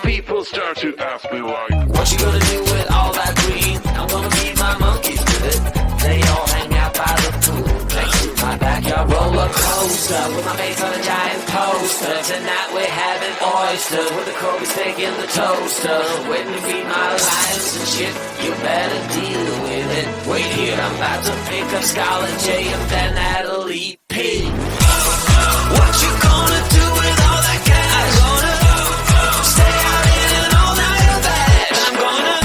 People start to ask me why. What you gonna do with all that green? I'm gonna feed my monkeys with it. They all hang out by the pool next to my backyard roller coaster with my mates on a giant poster. Tonight we're having oysters with the Kobe steak in the toaster. Waiting to feed my lions and shit. You better deal with it. Wait here, I'm about to pick up Scarlett J and then Natalie P. What you gonna do with all that cash? Gonna stay out in an all-nighter bag. I'm gonna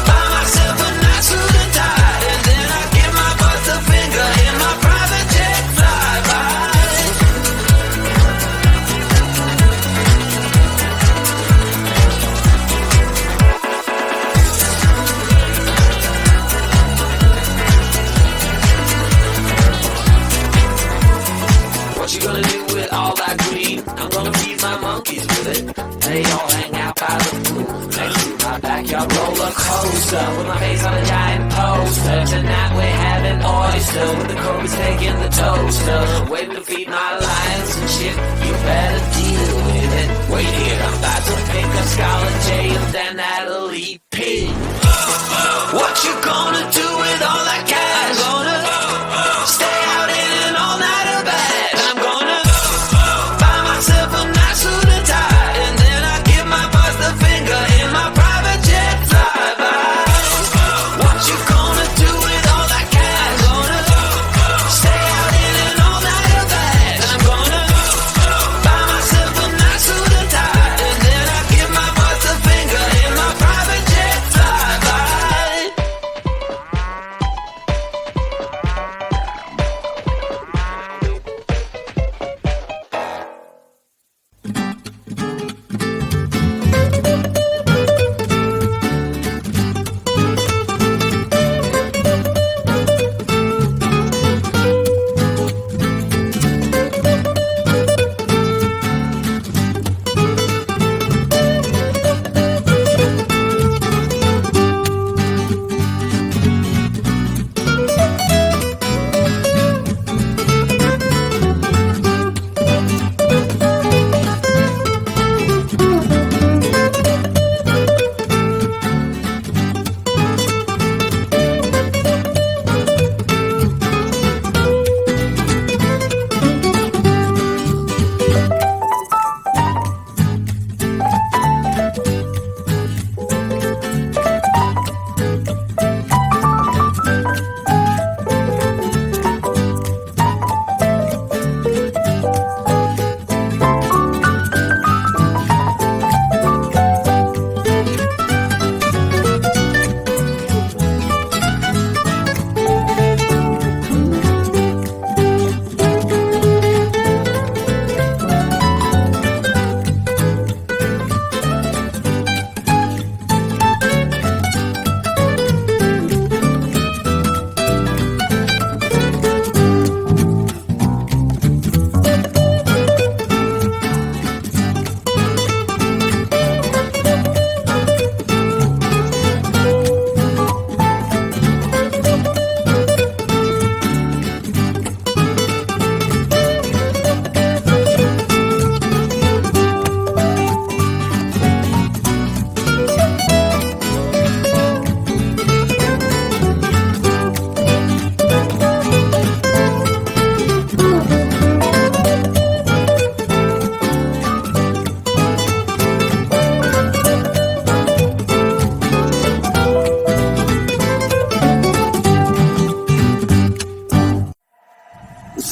buy myself a nice suit and tie, and then I give my butt the finger in my private jet flyby. What you gonna do with all that green? I'm gonna feed my monkeys with it. They all hang out by the pool next to my backyard roller coaster with my face on a giant poster. Tonight we're having oysters with the Kobe steak in the toaster. Waiting to feed my lions and shit. You better deal with it. Wait here, I'm about to pick up Scarlett J and then Natalie P. What you gonna do with all that cash? Gonna stay out in an all-nighter bag. I'm gonna buy myself a nice suit and tie, and then I give my boss the finger in my private jet flyby. What you gonna do with all that cash? Gonna stay out in an all-nighter bag. I'm gonna buy myself a nice suit and tie, and then I give my boss the finger in my private jet flyby.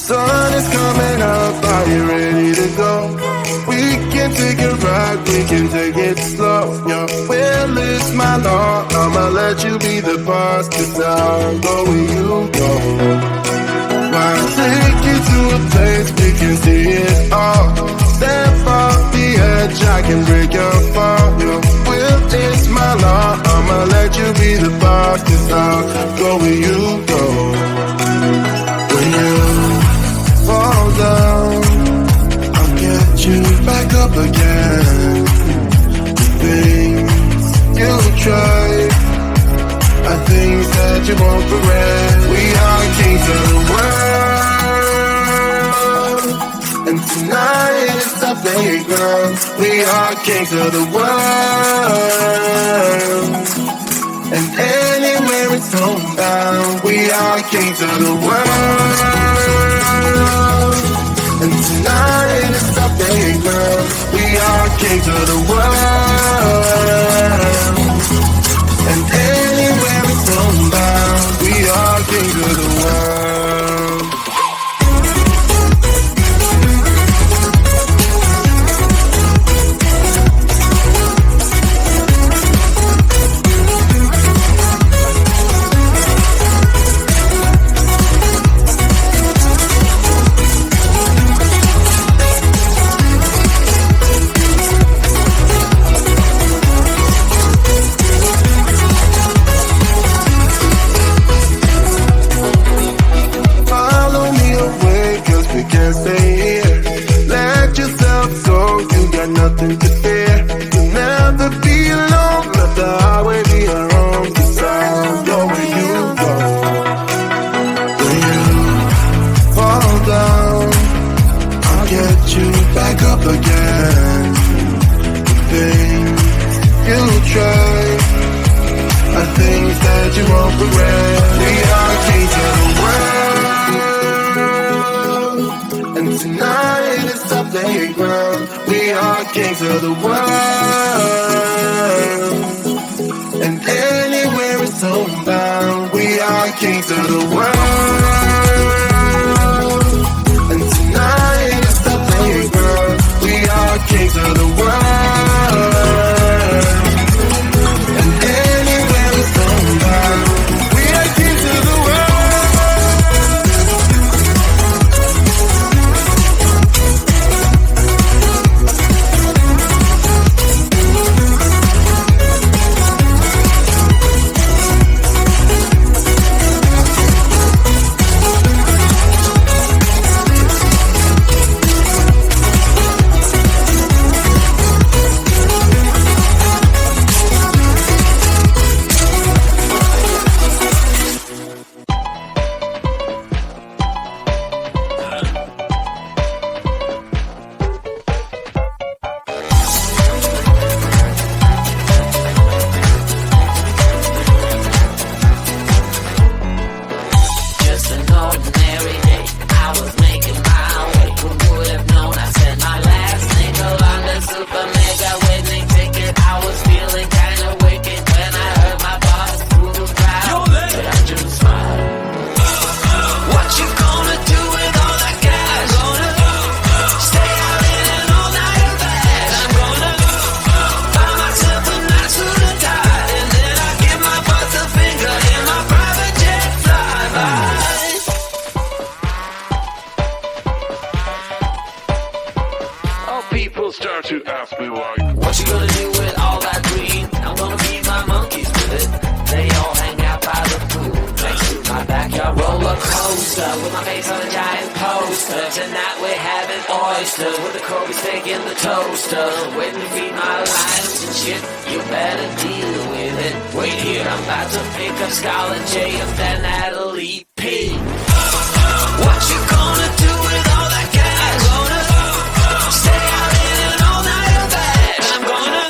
Sun is coming up, are you ready to go? We can take a ride, we can take it slow. Your will is my law, I'ma let you be the boss, 'cause I'll go where you go. I'll take you to a place we can see it all. Step off the edge, I can break your fall. Your will is my law, I'ma let you be the boss, 'cause I'll go where you go. When you fall down, I'll get you back up again. The things you try are things that you won't regret. We are kings of the world, and tonight is the playground. ground. We are kings of the world. And anywhere it's homebound, we are kings of the world. And tonight it's our playground. We are kings of the world. And anywhere it's homebound, we are kings of the world. Nothing to fear. You'll never be alone. Let the highway be your home. 'Cause I'll go where you go. When you fall down, I'll get you back up again. The things you try are things that you won't regret. We are kings of the world. And tonight it's our playground. We are kings of the world. And anywhere it's homebound, we are kings of the world. And tonight it's the playground. We are kings of the world. And anywhere it's homebound, we are kings of the world. To ask me why. What you gonna do with all that green? I'm gonna feed my monkeys with it. They all hang out by the pool next to my backyard roller coaster with my face on a giant poster. Tonight we're having oysters with the Kobe steak in the toaster. Waiting to feed my lions and shit. You better deal with it. Wait here, I'm about to pick up Scarlett J and then Natalie P. What you gonna do with all that cash? Gonna stay out in an all-nighter bed. I'm gonna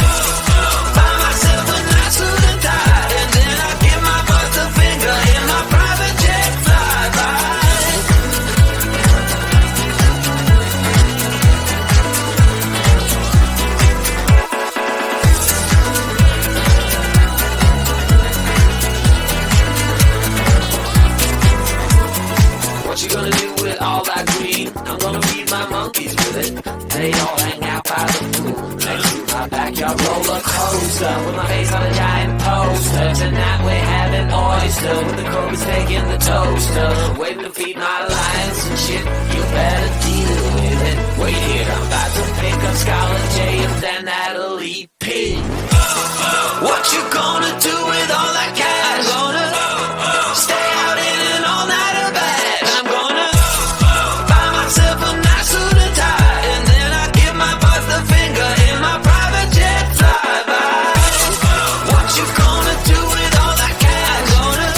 buy myself a nice suit and tie, and then I'll give my boss a finger in my private jet flyby. What you gonna do with all that green? I'm gonna feed my monkeys with it. They all hang out by the pool next to my backyard roller coaster with my face on a giant poster. Tonight we're having oysters with the Kobe steak in the toaster. Waiting to feed my lions and shit. You better deal with it. Wait here, I'm about to pick up Scarlett J and then Natalie P. What you gonna do with all that cash? Gonna stay out in an all-nighter bed. I'm gonna buy myself a nice suit and tie, and then I give my boss the finger in my private jet flyby. What you gonna do with all that cash? Gonna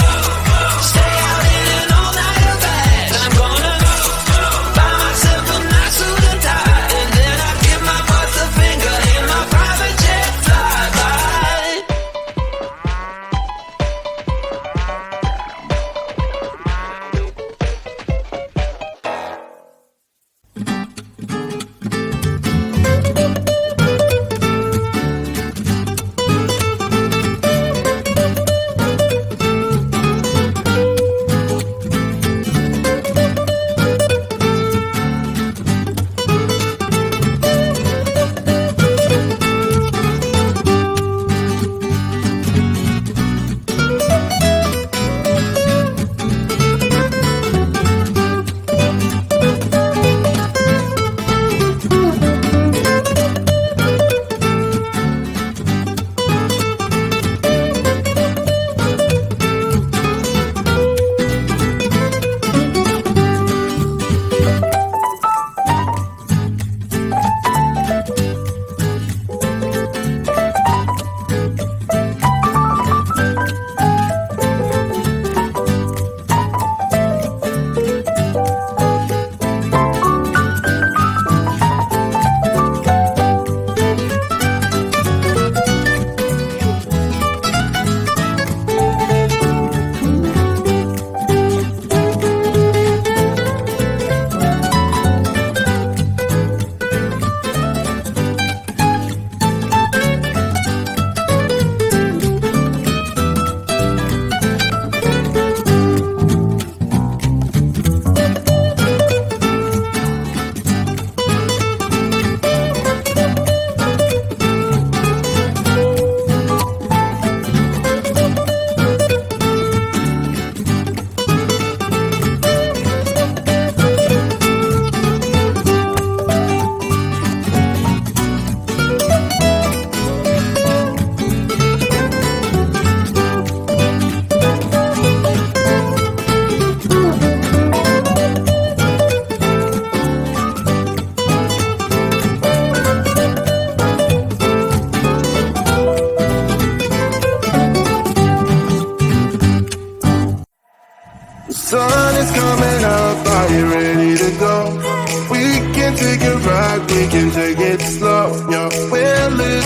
stay out in an all-nighter bed. I'm gonna buy myself a nice suit and tie, and then I give my boss the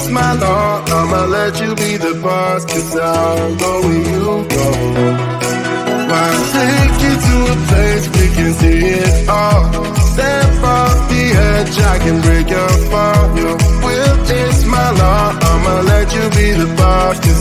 it's my law, I'ma let you be the boss, 'cause I'll go where you go. I'll take you to a place we can see it all. Step off the edge, I can break your fall. Your will is my law, I'ma let you be the boss, 'cause